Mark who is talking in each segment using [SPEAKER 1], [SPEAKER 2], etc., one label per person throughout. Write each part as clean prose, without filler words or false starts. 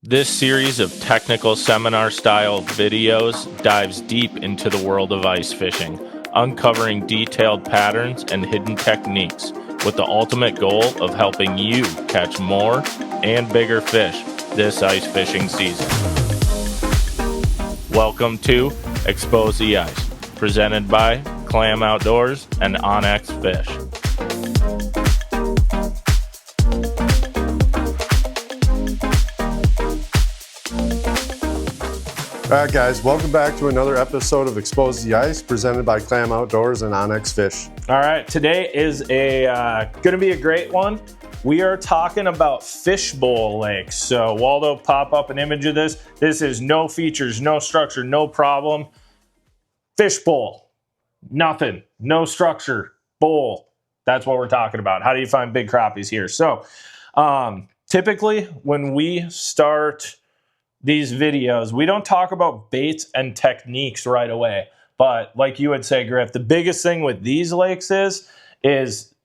[SPEAKER 1] This series of technical seminar-style videos dives deep into the world of ice fishing, uncovering detailed patterns and hidden techniques with the ultimate goal of helping you catch more and bigger fish this ice fishing season. Welcome to Expose the Ice, presented by Clam Outdoors and Onyx Fish.
[SPEAKER 2] All right, guys, welcome back to another episode of Expose the Ice, presented by Clam Outdoors and Onyx Fish.
[SPEAKER 1] All right, today is going to be a great one. We are talking about Fishbowl lakes. So Waldo, pop up an image of this. This is no features, no structure, no problem. Fishbowl, nothing, no structure, bowl. That's what we're talking about. How do you find big crappies here? So typically when we start these videos, we don't talk about baits and techniques right away. But like you would say, Griff, the biggest thing with these lakes is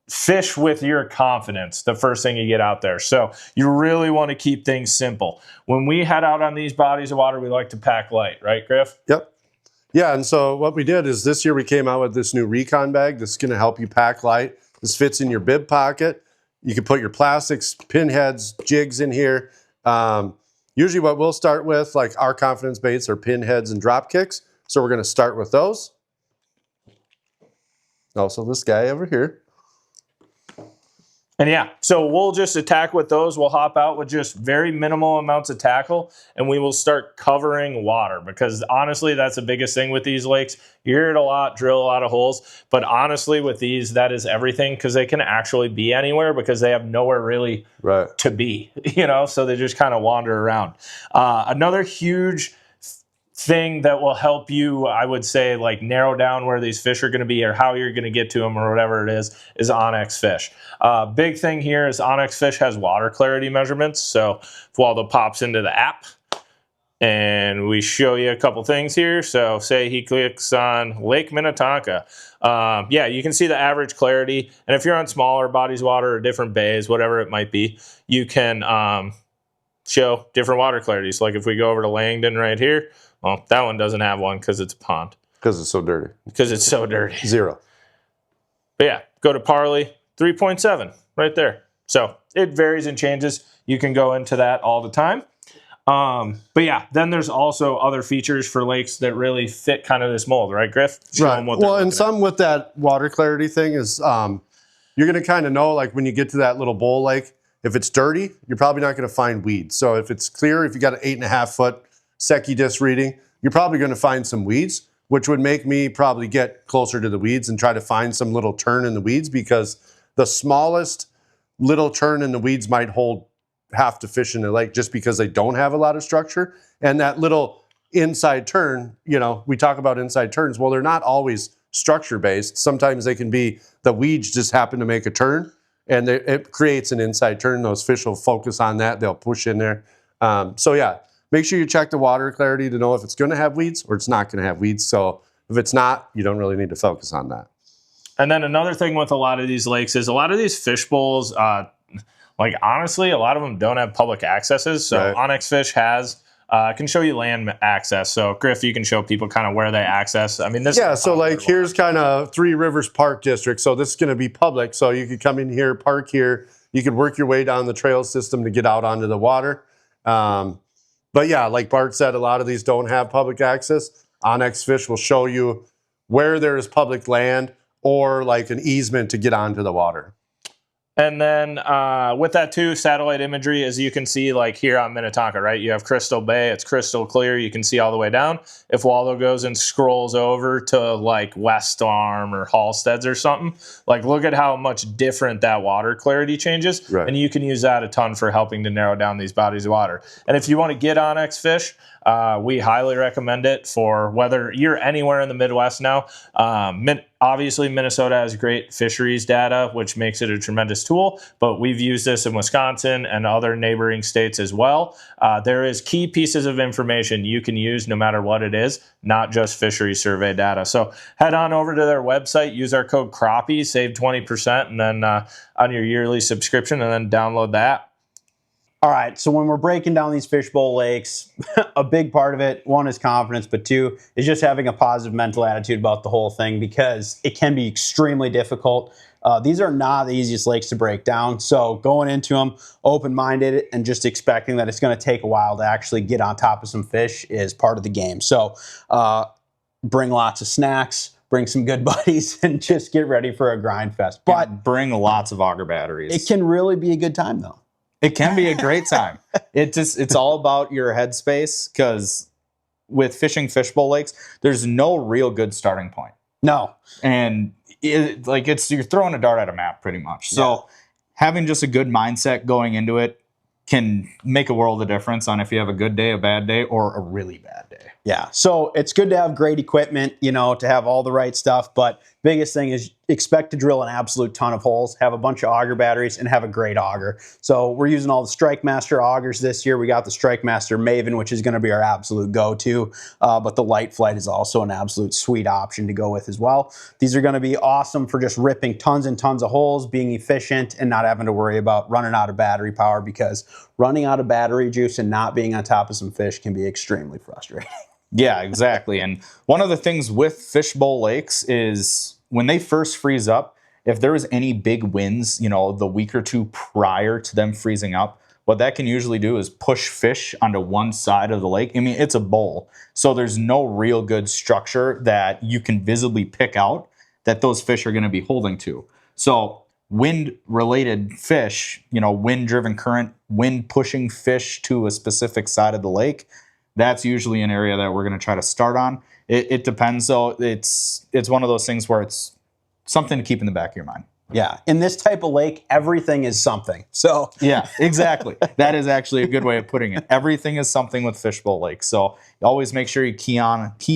[SPEAKER 1] fish with your confidence, the first thing you get out there. So you really want to keep things simple. When we head out on these bodies of water, we like to pack light, right, Griff?
[SPEAKER 2] Yep. Yeah, and so what we did is this year we came out with this new Recon bag that's going to help you pack light. This fits in your bib pocket. You can put your plastics, pinheads, jigs in here. Usually what we'll start with, like our confidence baits, are pinheads and drop kicks. So we're going to start with those. Also this guy over here.
[SPEAKER 1] And yeah, so we'll just attack with those. We'll hop out with just very minimal amounts of tackle, and we will start covering water, because honestly, that's the biggest thing with these lakes. You hear it a lot, drill a lot of holes, but honestly with these, that is everything, because they can actually be anywhere because they have nowhere really to be, so they just kind of wander around. Another huge thing that will help you, I would say, like narrow down where these fish are going to be or how you're going to get to them or whatever it is Onyx Fish. Big thing here is Onyx Fish has water clarity measurements. So if Waldo pops into the app and we show you a couple things here. So say he clicks on Lake Minnetonka. Yeah, you can see the average clarity. And if you're on smaller bodies of water or different bays, whatever it might be, you can show different water clarities. Like if we go over to Langdon right here, well, that one doesn't have one because it's a pond.
[SPEAKER 2] Because it's so dirty.
[SPEAKER 1] Because it's so dirty.
[SPEAKER 2] 0.
[SPEAKER 1] But yeah, go to Parley, 3.7 right there. So it varies and changes. You can go into that all the time. But yeah, then there's also other features for lakes that really fit kind of this mold, right, Griff?
[SPEAKER 2] Right. Well, and some with that water clarity thing is you're going to kind of know, like when you get to that little bowl lake, if it's dirty, you're probably not going to find weeds. So if it's clear, if you got an 8.5 foot Secchi disc reading, you're probably going to find some weeds, which would make me probably get closer to the weeds and try to find some little turn in the weeds, because the smallest little turn in the weeds might hold half the fish in the lake just because they don't have a lot of structure. And that little inside turn, we talk about inside turns. Well, they're not always structure based. Sometimes they can be the weeds just happen to make a turn, and it creates an inside turn. Those fish will focus on that. They'll push in there. So yeah. Make sure you check the water clarity to know if it's going to have weeds or it's not going to have weeds. So if it's not, you don't really need to focus on that.
[SPEAKER 1] And then another thing with a lot of these lakes is a lot of these fish bowls, honestly, a lot of them don't have public accesses. So right. Onyx Fish can show you land access. So Griff, you can show people kind of where they access. I mean, this.
[SPEAKER 2] Yeah. So like here's kind of Three Rivers Park District. So this is going to be public. So you could come in here, park here. You could work your way down the trail system to get out onto the water. But yeah, like Bart said, a lot of these don't have public access. Onyx Fish will show you where there is public land or like an easement to get onto the water.
[SPEAKER 1] And then with that too, satellite imagery, as you can see, like here on Minnetonka, right? You have Crystal Bay. It's crystal clear. You can see all the way down. If Waldo goes and scrolls over to like West Arm or Halsteads or something, like look at how much different that water clarity changes.
[SPEAKER 2] Right.
[SPEAKER 1] And you can use that a ton for helping to narrow down these bodies of water. And if you want to get Onyx Fish, we highly recommend it for whether you're anywhere in the Midwest now. Obviously, Minnesota has great fisheries data, which makes it a tremendous tool, but we've used this in Wisconsin and other neighboring states as well. There is key pieces of information you can use no matter what it is, not just fisheries survey data. So head on over to their website, use our code Crappies, save 20%, and then on your yearly subscription, and then download that.
[SPEAKER 3] All right, so when we're breaking down these fishbowl lakes, a big part of it, one is confidence, but two is just having a positive mental attitude about the whole thing because it can be extremely difficult. These are not the easiest lakes to break down, so going into them open-minded and just expecting that it's going to take a while to actually get on top of some fish is part of the game. So bring lots of snacks, bring some good buddies, and just get ready for a grind fest. But
[SPEAKER 4] bring lots of auger batteries.
[SPEAKER 3] it can really be a good time, though.
[SPEAKER 4] It can be a great time. It's all about your headspace because with fishing fishbowl lakes, there's no real good starting point.
[SPEAKER 3] No.
[SPEAKER 4] And you're throwing a dart at a map pretty much. So having just a good mindset going into it can make a world of difference on if you have a good day, a bad day, or a really bad day.
[SPEAKER 3] Yeah. So it's good to have great equipment, to have all the right stuff. But biggest thing is expect to drill an absolute ton of holes, have a bunch of auger batteries, and have a great auger. So we're using all the Strike Master augers this year. We got the Strike Master Maven, which is going to be our absolute go-to. But the Light Flight is also an absolute sweet option to go with as well. These are going to be awesome for just ripping tons and tons of holes, being efficient, and not having to worry about running out of battery power, because running out of battery juice and not being on top of some fish can be extremely frustrating.
[SPEAKER 4] Yeah, exactly. And one of the things with fishbowl lakes is when they first freeze up, if there was any big winds, the week or two prior to them freezing up, what that can usually do is push fish onto one side of the lake. I mean, it's a bowl, so there's no real good structure that you can visibly pick out that those fish are going to be holding to. So wind-related fish, wind-driven current, wind pushing fish to a specific side of the lake, that's usually an area that we're going to try to start on. It depends, though. It's one of those things where it's something to keep in the back of your mind.
[SPEAKER 3] Yeah. In this type of lake, everything is something. So
[SPEAKER 4] yeah, exactly. That is actually a good way of putting it. Everything is something with fishbowl lakes. So you always make sure you key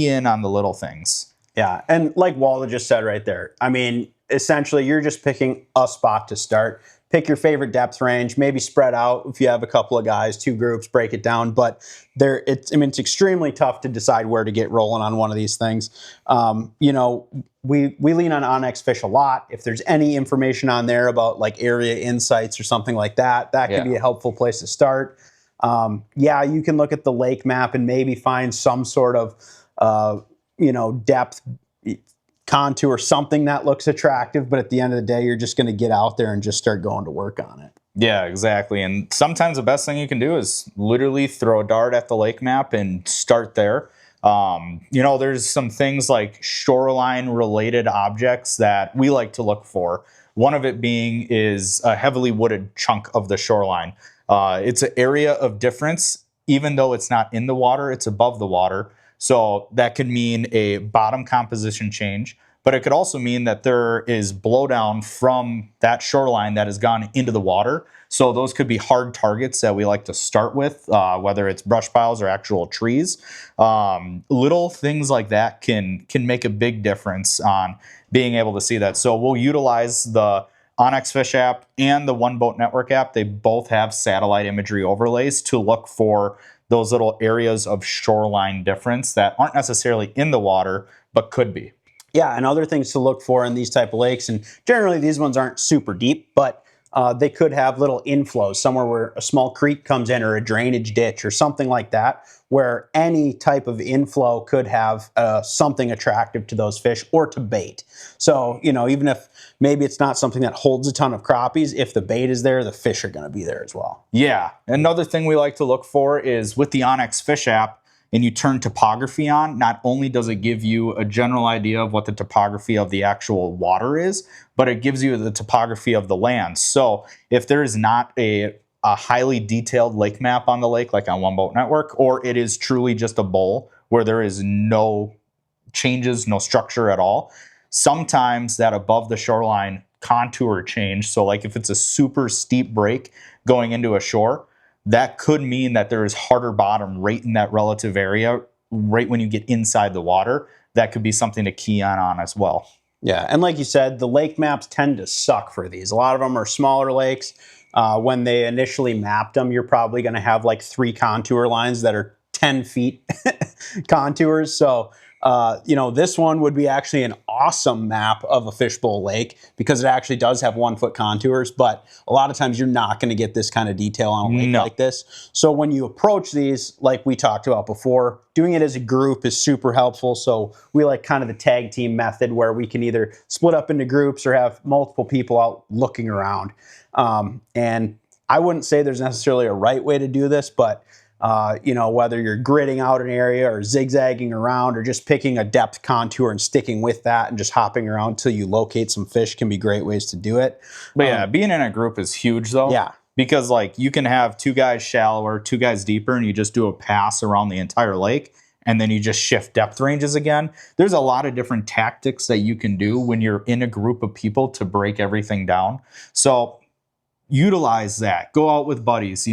[SPEAKER 4] in on the little things.
[SPEAKER 3] Yeah. And like Walla just said right there, I mean, essentially you're just picking a spot to start. Pick your favorite depth range, maybe spread out if you have a couple of guys, 2 groups, break it down. But it's extremely tough to decide where to get rolling on one of these things. We lean on Onyx Fish a lot. If there's any information on there about like area insights or something like that, that could be a helpful place to start. You can look at the lake map and maybe find some sort of depth contour, something that looks attractive, but at the end of the day, you're just going to get out there and just start going to work on it.
[SPEAKER 4] Yeah, exactly. And sometimes the best thing you can do is literally throw a dart at the lake map and start there. There's some things like shoreline related objects that we like to look for. One of it being is a heavily wooded chunk of the shoreline. It's an area of difference, even though it's not in the water, it's above the water. So that could mean a bottom composition change, but it could also mean that there is blowdown from that shoreline that has gone into the water. So those could be hard targets that we like to start with, whether it's brush piles or actual trees. Little things like that can make a big difference on being able to see that. So we'll utilize the Onyx Fish app and the One Boat Network app. They both have satellite imagery overlays to look for those little areas of shoreline difference that aren't necessarily in the water, but could be.
[SPEAKER 3] Yeah, and other things to look for in these type of lakes, and generally these ones aren't super deep, but they could have little inflows, somewhere where a small creek comes in or a drainage ditch or something like that, where any type of inflow could have something attractive to those fish or to bait. So, even if maybe it's not something that holds a ton of crappies, if the bait is there, the fish are going to be there as well.
[SPEAKER 4] Yeah. Another thing we like to look for is with the Onyx Fish app, and you turn topography on, not only does it give you a general idea of what the topography of the actual water is, but it gives you the topography of the land. So if there is not a highly detailed lake map on the lake, like on One Boat Network, or it is truly just a bowl where there is no changes, no structure at all, sometimes that above the shoreline contour change, so like if it's a super steep break going into a shore, that could mean that there is harder bottom right in that relative area, right when you get inside the water. That could be something to key on as well.
[SPEAKER 3] Yeah, and like you said, the lake maps tend to suck for these. A lot of them are smaller lakes. When they initially mapped them, you're probably going to have like 3 contour lines that are 10 feet contours. So This one would be actually an awesome map of a fishbowl lake because it actually does have 1 foot contours, but a lot of times you're not going to get this kind of detail on a lake like this. So when you approach these, like we talked about before, doing it as a group is super helpful. So we like kind of the tag team method where we can either split up into groups or have multiple people out looking around. And I wouldn't say there's necessarily a right way to do this, but whether you're gridding out an area or zigzagging around or just picking a depth contour and sticking with that and just hopping around till you locate some fish can be great ways to do it.
[SPEAKER 4] But yeah, being in a group is huge though.
[SPEAKER 3] Yeah.
[SPEAKER 4] Because like you can have 2 guys shallower, 2 guys deeper, and you just do a pass around the entire lake and then you just shift depth ranges again. There's a lot of different tactics that you can do when you're in a group of people to break everything down. So utilize that. Go out with buddies.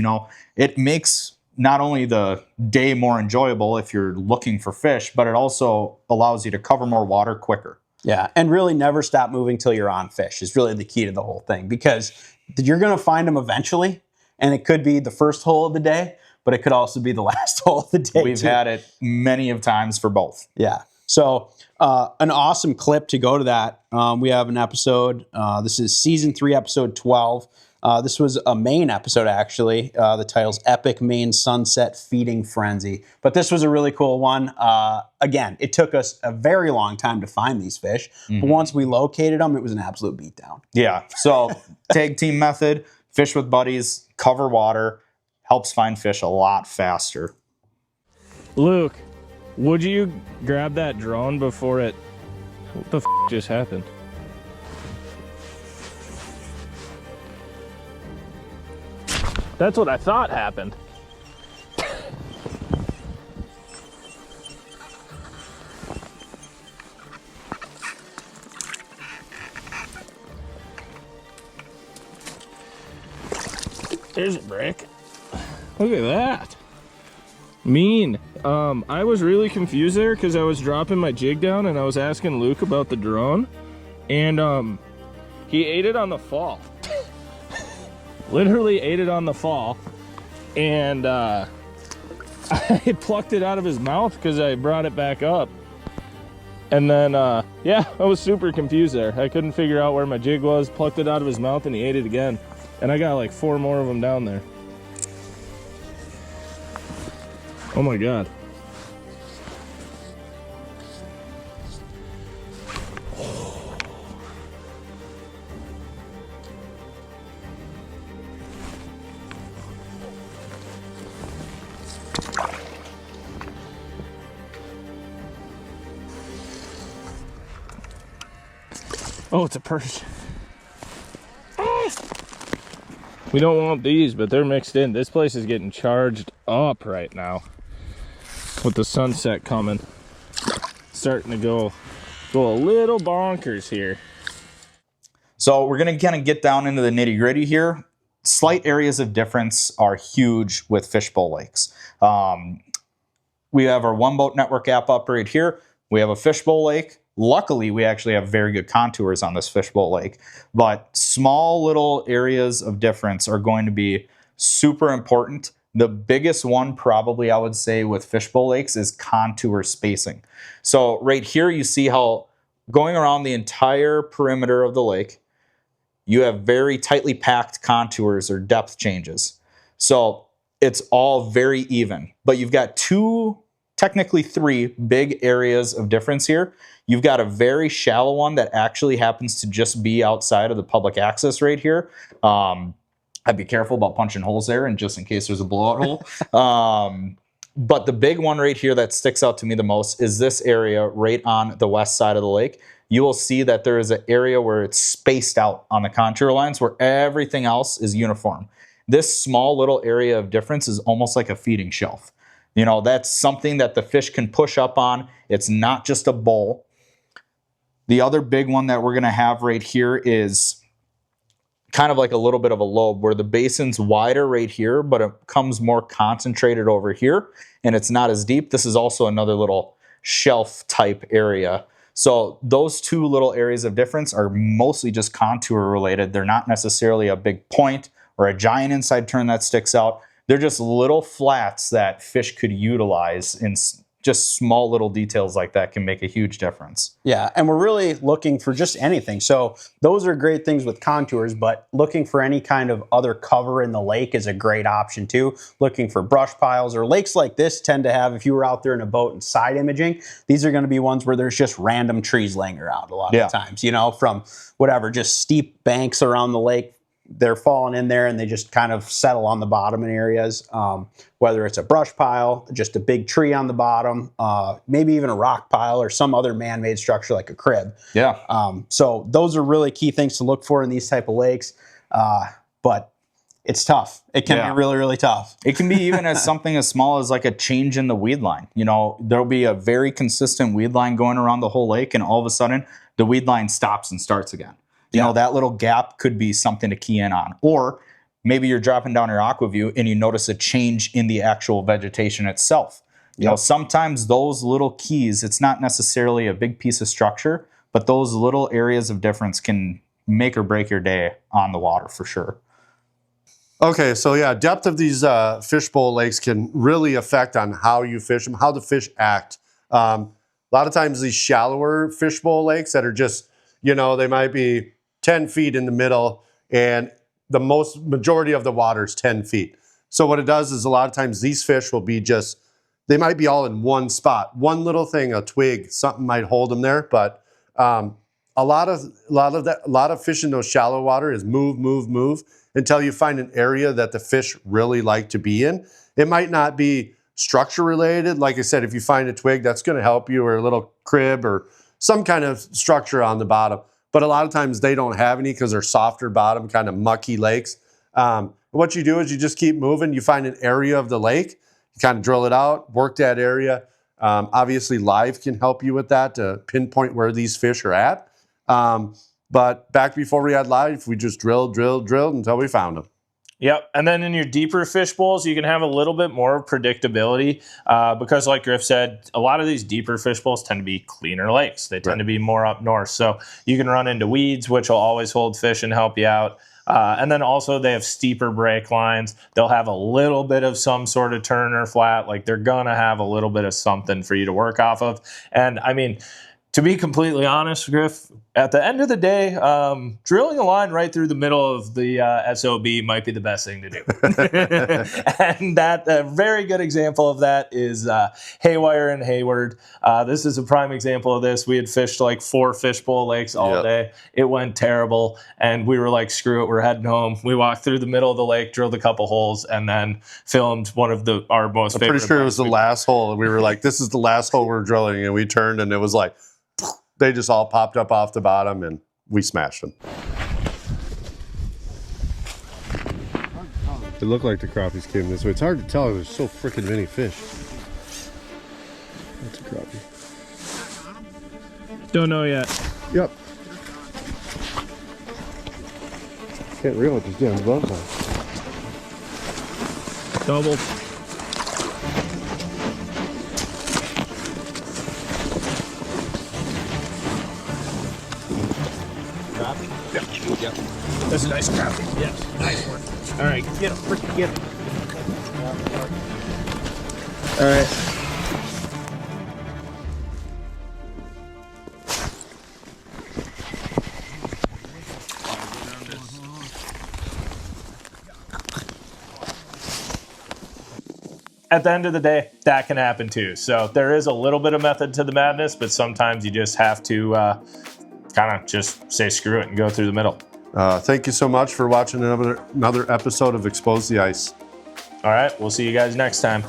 [SPEAKER 4] It makes not only the day more enjoyable if you're looking for fish, but it also allows you to cover more water quicker.
[SPEAKER 3] Yeah, and really never stop moving till you're on fish is really the key to the whole thing, because you're going to find them eventually, and it could be the first hole of the day, but it could also be the last hole of the day.
[SPEAKER 4] We've had it many of times for both.
[SPEAKER 3] Yeah. So an awesome clip to go to that. We have an episode. This is season 3, episode 12. This was a Maine episode, actually. The title's Epic Maine Sunset Feeding Frenzy. But this was a really cool one. Again, it took us a very long time to find these fish. But once we located them, it was an absolute beatdown.
[SPEAKER 4] Yeah. So tag team method, fish with buddies, cover water, helps find fish a lot faster.
[SPEAKER 1] Luke, would you grab that drone before it... What the f just happened? That's what I thought happened. There's a brick. Look at that. Mean. I was really confused there because I was dropping my jig down and I was asking Luke about the drone, and he ate it on the fall. Literally ate it on the fall, and I plucked it out of his mouth because I brought it back up, and then yeah, I was super confused there. I couldn't figure out where my jig was. Plucked it out of his mouth and he ate it again, and I got like 4 more of them down there. Oh my god. Oh, it's a perch. We don't want these, but they're mixed in. This place is getting charged up right now with the sunset coming. Starting to go a little bonkers here.
[SPEAKER 4] So we're going to kind of get down into the nitty gritty here. Slight areas of difference are huge with fishbowl lakes. We have our One Boat Network app up right here. We have a fishbowl lake. Luckily, we actually have very good contours on this fishbowl lake, but small little areas of difference are going to be super important. The biggest one probably I would say with fishbowl lakes is contour spacing. So right here you see how going around the entire perimeter of the lake, you have very tightly packed contours or depth changes. So it's all very even, but you've got 2, technically 3 big areas of difference here. You've got a very shallow one that actually happens to just be outside of the public access right here. I'd be careful about punching holes there, and just in case there's a blowout hole. But the big one right here that sticks out to me the most is this area right on the west side of the lake. You will see that there is an area where it's spaced out on the contour lines where everything else is uniform. This small little area of difference is almost like a feeding shelf. You know, that's something that the fish can push up on. It's not just a bowl. The other big one that we're going to have right here is kind of like a little bit of a lobe where the basin's wider right here, but it comes more concentrated over here and it's not as deep. This is also another little shelf type area. So those 2 little areas of difference are mostly just contour related. They're not necessarily a big point or a giant inside turn that sticks out. They're just little flats that fish could utilize just small little details like that can make a huge difference.
[SPEAKER 3] Yeah, and we're really looking for just anything. So those are great things with contours, but looking for any kind of other cover in the lake is a great option too. Looking for brush piles, or lakes like this tend to have, if you were out there in a boat and side imaging, these are going to be ones where there's just random trees laying around a lot of the times, you know, from whatever, just steep banks around the lake. They're falling in there and they just kind of settle on the bottom in areas. Whether it's a brush pile, just a big tree on the bottom, maybe even a rock pile or some other man-made structure like a crib.
[SPEAKER 4] Yeah.
[SPEAKER 3] So those are really key things to look for in these type of lakes. But it's tough. It can be really, really tough.
[SPEAKER 4] It can be even as something as small as like a change in the weed line. You know, there'll be a very consistent weed line going around the whole lake, and all of a sudden the weed line stops and starts again. You know, that little gap could be something to key in on. Or maybe you're dropping down your aqua view and you notice a change in the actual vegetation itself. You know, sometimes those little keys, it's not necessarily a big piece of structure, but those little areas of difference can make or break your day on the water for sure.
[SPEAKER 2] Okay, so yeah, depth of these fishbowl lakes can really affect on how you fish them, how the fish act. A lot of times these shallower fishbowl lakes that are just, you know, they might be 10 feet in the middle and the majority of the water is 10 feet. So what it does is a lot of times these fish will be just, they might be all in one spot. One little thing, a twig, something might hold them there. But a lot of fish in those shallow water is move until you find an area that the fish really like to be in. It might not be structure related. Like I said, if you find a twig, that's going to help you, or a little crib or some kind of structure on the bottom. But a lot of times they don't have any because they're softer bottom, kind of mucky lakes. What you do is you just keep moving. You find an area of the lake, you kind of drill it out, work that area. Obviously, live can help you with that to pinpoint where these fish are at. But back before we had live, we just drilled until we found them.
[SPEAKER 1] Yep. And then in your deeper fish bowls, you can have a little bit more predictability because like Griff said, a lot of these deeper fish bowls tend to be cleaner lakes. They tend to be more up north. So you can run into weeds, which will always hold fish and help you out. And then also they have steeper break lines. They'll have a little bit of some sort of turn or flat. Like they're going to have a little bit of something for you to work off of. And I mean, to be completely honest, Griff, at the end of the day, drilling a line right through the middle of the SOB might be the best thing to do. And that a very good example of that is Haywire and Hayward. This is a prime example of this. We had fished like 4 fishbowl lakes all day. It went terrible, and we were like, screw it, we're heading home. We walked through the middle of the lake, drilled a couple holes, and then filmed one of our most favorite.
[SPEAKER 2] I'm pretty sure it was the last hole, and we were like, this is the last hole we're drilling, and we turned, and it was like, they just all popped up off the bottom, and we smashed them. It looked like the crappies came this way. It's hard to tell. There's so freaking many fish. That's a crappie.
[SPEAKER 1] Don't know yet.
[SPEAKER 2] Yep. Can't reel it, just damn bug line.
[SPEAKER 1] Double. Yep. That's a nice crappie. Yes, nice one. All right, get him, freaking get him. All right. At the end of the day, that can happen too. So there is a little bit of method to the madness, but sometimes you just have to kind of just say screw it and go through the middle.
[SPEAKER 2] Thank you so much for watching another episode of Expose the Ice.
[SPEAKER 1] All right, we'll see you guys next time.